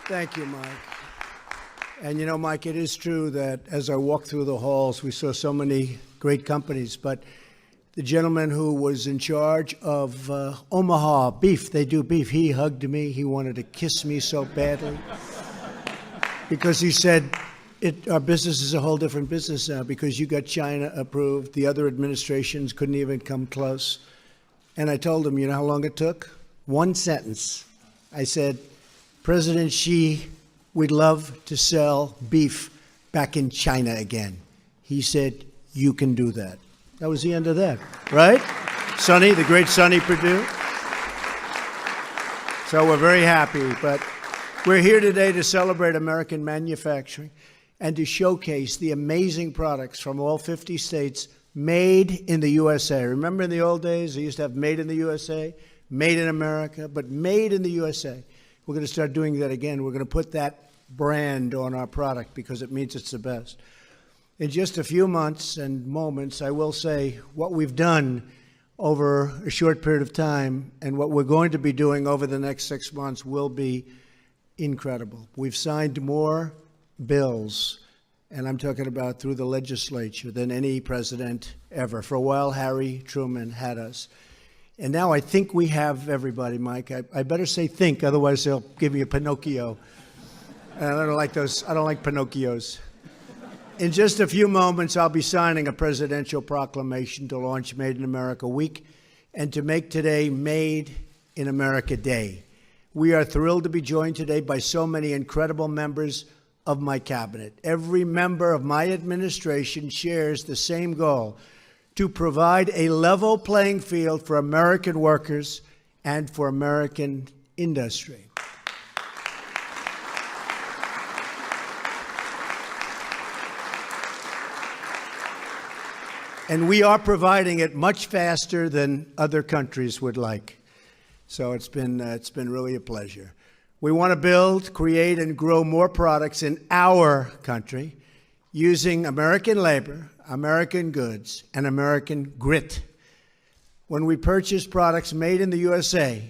Thank you, Mike. And you know, Mike, it is true that as I walked through the halls, we saw so many great companies, but the gentleman who was in charge of Omaha Beef, they do beef, he hugged me. He wanted to kiss me so badly because he said, our business is a whole different business now because you got China approved. The other administrations couldn't even come close. And I told him, you know how long it took? One sentence. I said, President Xi, we'd love to sell beef back in China again. He said, you can do that. That was the end of that, right? Sonny, the great Sonny Perdue. So we're very happy, but we're here today to celebrate American manufacturing and to showcase the amazing products from all 50 states made in the USA. Remember in the old days, they used to have made in the USA, made in America, but made in the USA. We're going to start doing that again. We're going to put that brand on our product because it means it's the best. In just a few months and moments, I will say what we've done over a short period of time and what we're going to be doing over the next 6 months will be incredible. We've signed more bills, and I'm talking about through the legislature, than any president ever. For a while, Harry Truman had us. And now I think we have everybody, Mike. I better say think, otherwise they'll give me a Pinocchio. And I don't like those. I don't like Pinocchios. In just a few moments, I'll be signing a presidential proclamation to launch Made in America Week and to make today Made in America Day. We are thrilled to be joined today by so many incredible members of my cabinet. Every member of my administration shares the same goal: to provide a level playing field for American workers and for American industry. And we are providing it much faster than other countries would like. So it's been really a pleasure. We want to build, create, and grow more products in our country using American labor, American goods, and American grit. When we purchase products made in the USA,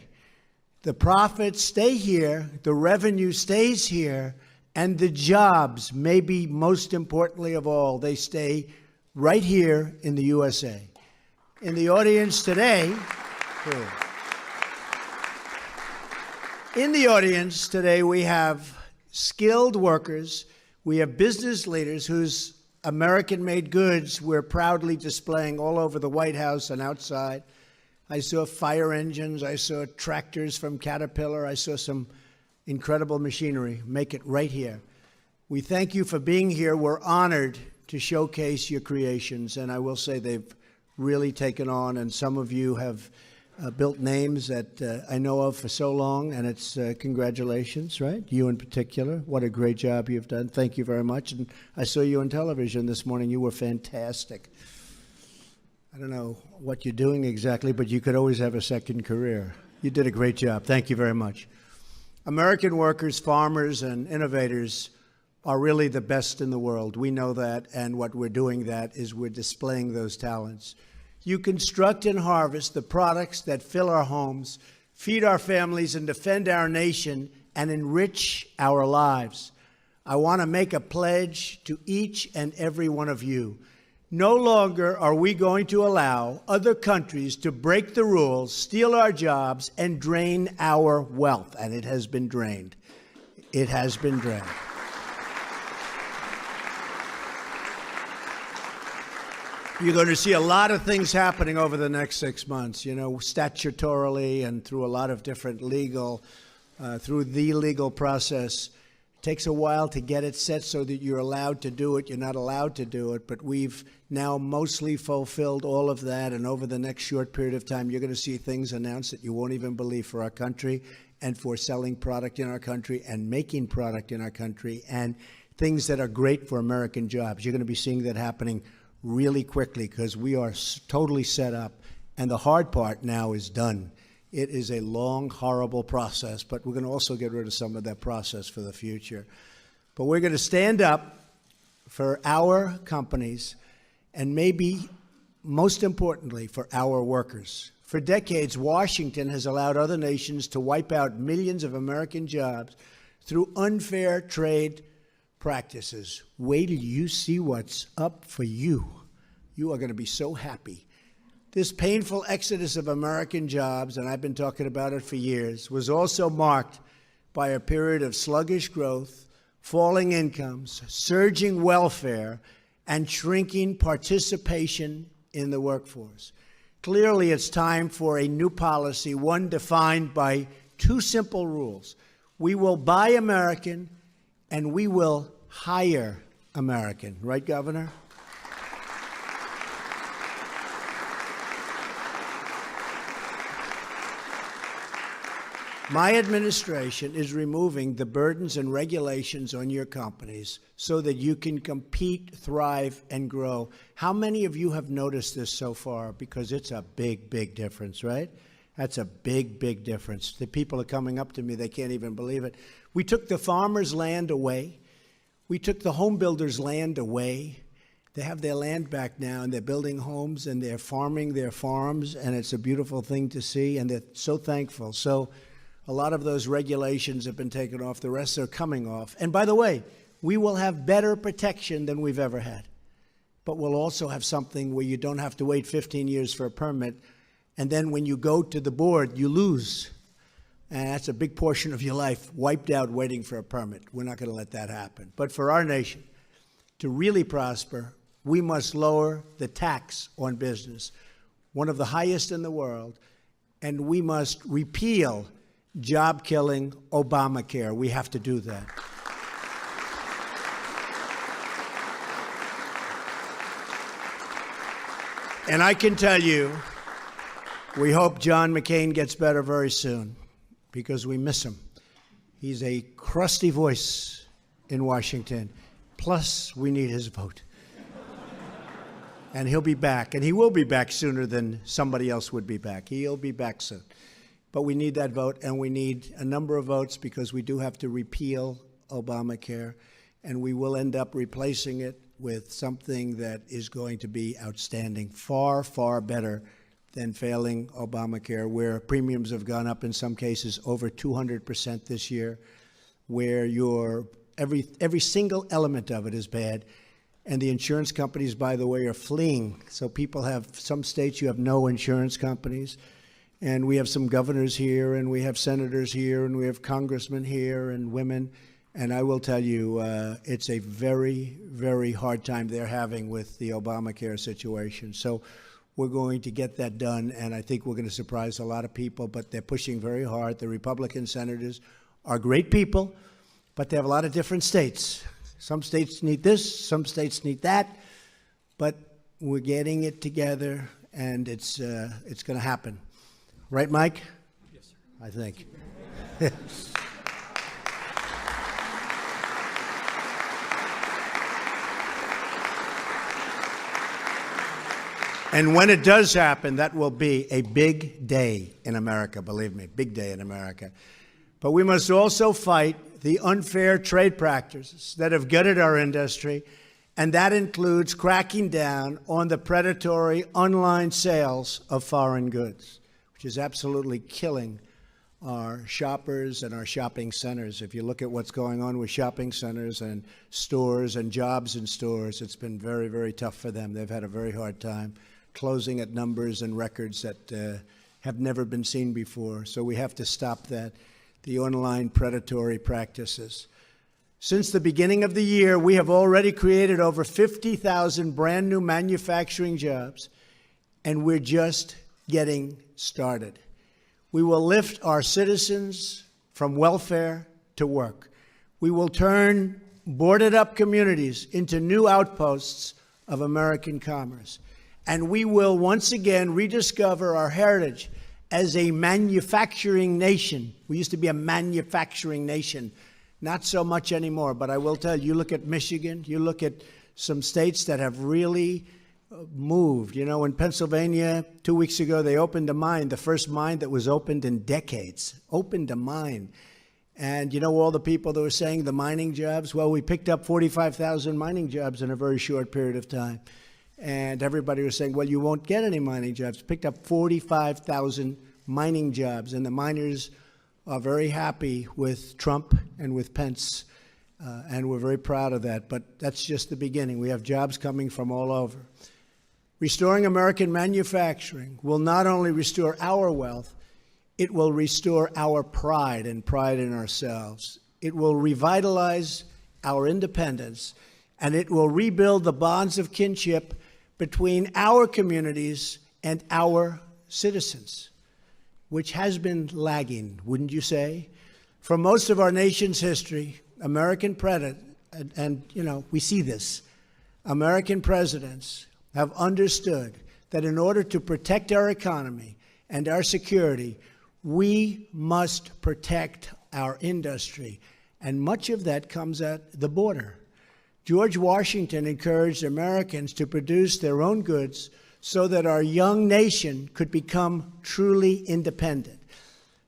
the profits stay here, the revenue stays here, and the jobs, maybe most importantly of all, they stay right here in the USA. In the audience today, we have skilled workers, we have business leaders whose American-made goods we're proudly displaying all over the White House and outside. I saw fire engines, I saw tractors from Caterpillar, I saw some incredible machinery. Make it right here. We thank you for being here. We're honored to showcase your creations, and I will say they've really taken on, and some of you have built names that I know of for so long, and it's congratulations, right? You in particular. What a great job you've done. Thank you very much. And I saw you on television this morning. You were fantastic. I don't know what you're doing exactly, but you could always have a second career. You did a great job. Thank you very much. American workers, farmers, and innovators are really the best in the world. We know that, and what we're doing that is we're displaying those talents. You construct and harvest the products that fill our homes, feed our families, and defend our nation, and enrich our lives. I want to make a pledge to each and every one of you. No longer are we going to allow other countries to break the rules, steal our jobs, and drain our wealth. And it has been drained. It has been drained. You're going to see a lot of things happening over the next 6 months, you know, statutorily and through a lot of different legal, through the legal process. It takes a while to get it set so that you're allowed to do it. You're not allowed to do it, but we've now mostly fulfilled all of that. And over the next short period of time, you're going to see things announced that you won't even believe for our country and for selling product in our country and making product in our country and things that are great for American jobs. You're going to be seeing that happening really quickly because we are totally set up, and the hard part now is done. It is a long, horrible process, but we're going to also get rid of some of that process for the future. But we're going to stand up for our companies and maybe most importantly for our workers. For decades, Washington has allowed other nations to wipe out millions of American jobs through unfair trade practices. Wait till you see what's up for you. You are going to be so happy. This painful exodus of American jobs, and I've been talking about it for years, was also marked by a period of sluggish growth, falling incomes, surging welfare, and shrinking participation in the workforce. Clearly, it's time for a new policy, one defined by two simple rules. We will buy American, and we will hire American. Right, Governor? My administration is removing the burdens and regulations on your companies so that you can compete, thrive, and grow. How many of you have noticed this so far? Because it's a big, big difference, right? That's a big, big difference. The people are coming up to me. They can't even believe it. We took the farmers' land away. We took the home builders' land away. They have their land back now, and they're building homes, and they're farming their farms, and it's a beautiful thing to see, and they're so thankful. So a lot of those regulations have been taken off. The rest are coming off. And by the way, we will have better protection than we've ever had. But we'll also have something where you don't have to wait 15 years for a permit. And then when you go to the board, you lose. And that's a big portion of your life wiped out waiting for a permit. We're not going to let that happen. But for our nation to really prosper, we must lower the tax on business, one of the highest in the world. And we must repeal job-killing Obamacare. We have to do that. And I can tell you, we hope John McCain gets better very soon, because we miss him. He's a crusty voice in Washington. Plus, we need his vote. And he'll be back. And he will be back sooner than somebody else would be back. He'll be back soon. But we need that vote, and we need a number of votes because we do have to repeal Obamacare, and we will end up replacing it with something that is going to be outstanding, far, far better than failing Obamacare, where premiums have gone up in some cases over 200% this year, where every single element of it is bad. And the insurance companies, by the way, are fleeing. So people have, some states you have no insurance companies. And we have some governors here, and we have senators here, and we have congressmen here, and women. And I will tell you, it's a very, very hard time they're having with the Obamacare situation. So we're going to get that done, and I think we're going to surprise a lot of people, but they're pushing very hard. The Republican senators are great people, but they have a lot of different states. Some states need this, some states need that, but we're getting it together, and it's going to happen. Right, Mike? Yes, sir. I think. And when it does happen, that will be a big day in America, believe me, big day in America. But we must also fight the unfair trade practices that have gutted our industry, and that includes cracking down on the predatory online sales of foreign goods, which is absolutely killing our shoppers and our shopping centers. If you look at what's going on with shopping centers and stores and jobs in stores, it's been very, very tough for them. They've had a very hard time closing at numbers and records that have never been seen before. So we have to stop that, the online predatory practices. Since the beginning of the year, we have already created over 50,000 brand new manufacturing jobs, and we're just getting started. We will lift our citizens from welfare to work. We will turn boarded up communities into new outposts of American commerce. And we will once again rediscover our heritage as a manufacturing nation. We used to be a manufacturing nation. Not so much anymore, but I will tell you, you look at Michigan, you look at some states that have really moved. You know, in Pennsylvania, 2 weeks ago, they opened a mine, the first mine that was opened in decades, opened a mine. And you know all the people that were saying the mining jobs? Well, we picked up 45,000 mining jobs in a very short period of time. And everybody was saying, well, you won't get any mining jobs. Picked up 45,000 mining jobs, and the miners are very happy with Trump and with Pence, and we're very proud of that. But that's just the beginning. We have jobs coming from all over. Restoring American manufacturing will not only restore our wealth, it will restore our pride and pride in ourselves. It will revitalize our independence, and it will rebuild the bonds of kinship between our communities and our citizens, which has been lagging, wouldn't you say? For most of our nation's history, American presidents, and you know, we see this, American presidents have understood that in order to protect our economy and our security, we must protect our industry. And much of that comes at the border. George Washington encouraged Americans to produce their own goods so that our young nation could become truly independent.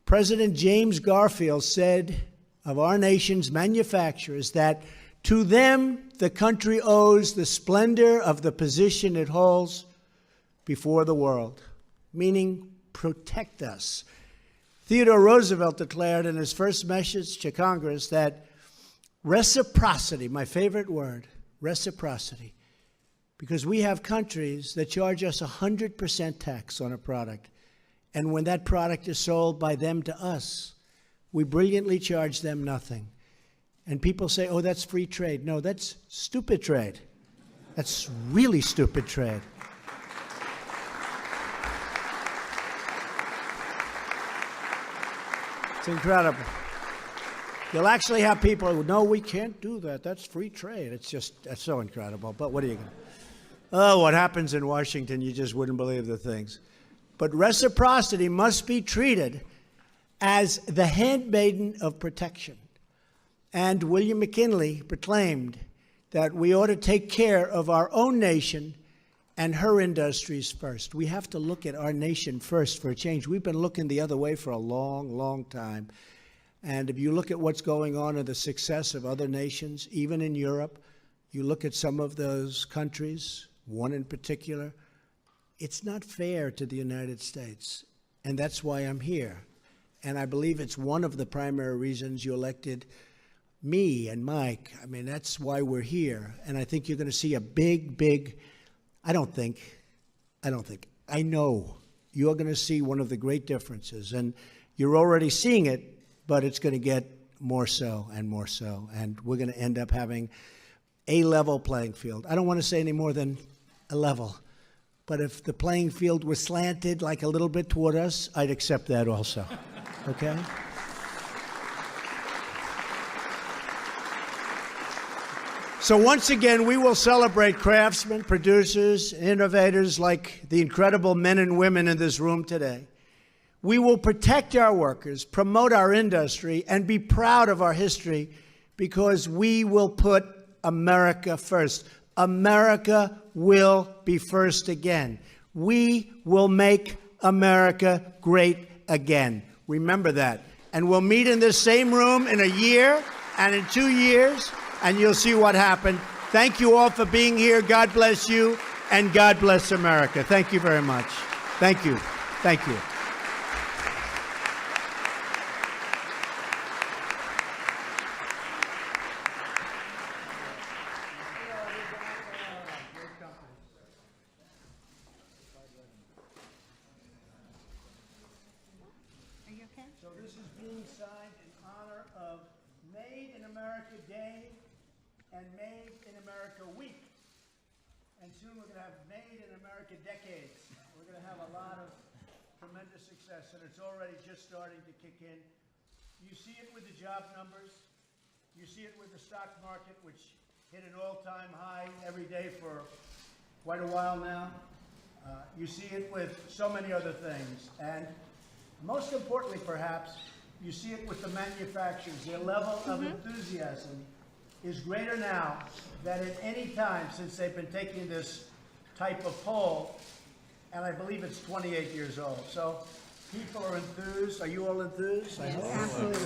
President James Garfield said of our nation's manufacturers that to them the country owes the splendor of the position it holds before the world, meaning protect us. Theodore Roosevelt declared in his first message to Congress that reciprocity, my favorite word, reciprocity, because we have countries that charge us 100% tax on a product, and when that product is sold by them to us, we brilliantly charge them nothing. And people say, oh, that's free trade. No, that's stupid trade. That's really stupid trade. It's incredible. You'll actually have people who, no, we can't do that. That's free trade. It's just, that's so incredible. But what are you going to do? Oh, what happens in Washington, you just wouldn't believe the things. But reciprocity must be treated as the handmaiden of protection. And William McKinley proclaimed that we ought to take care of our own nation and her industries first. We have to look at our nation first for a change. We've been looking the other way for a long, long time. And if you look at what's going on in the success of other nations, even in Europe, you look at some of those countries, one in particular, it's not fair to the United States. And that's why I'm here. And I believe it's one of the primary reasons you elected me and Mike. I mean, that's why we're here. And I think you're going to see a big, I know you're going to see one of the great differences. And you're already seeing it, but it's going to get more so and more so. And we're going to end up having a level playing field. I don't want to say any more than a level. But if the playing field was slanted like a little bit toward us, I'd accept that also. Okay? So once again, we will celebrate craftsmen, producers, innovators like the incredible men and women in this room today. We will protect our workers, promote our industry, and be proud of our history because we will put America first. America will be first again. We will make America great again. Remember that. And we'll meet in this same room in a year and in 2 years, and you'll see what happened. Thank you all for being here. God bless you, and God bless America. Thank you very much. Thank you. Thank you. So this is being signed in honor of Made in America Day and Made in America Week. And soon we're going to have Made in America Decades. We're going to have a lot of tremendous success, and it's already just starting to kick in. You see it with the job numbers. You see it with the stock market, which hit an all-time high every day for quite a while now. You see it with so many other things. And most importantly, perhaps, you see it with the manufacturers. Their level of enthusiasm is greater now than at any time since they've been taking this type of poll, and I believe it's 28 years old. So people are enthused. Are you all enthused? Yes, absolutely.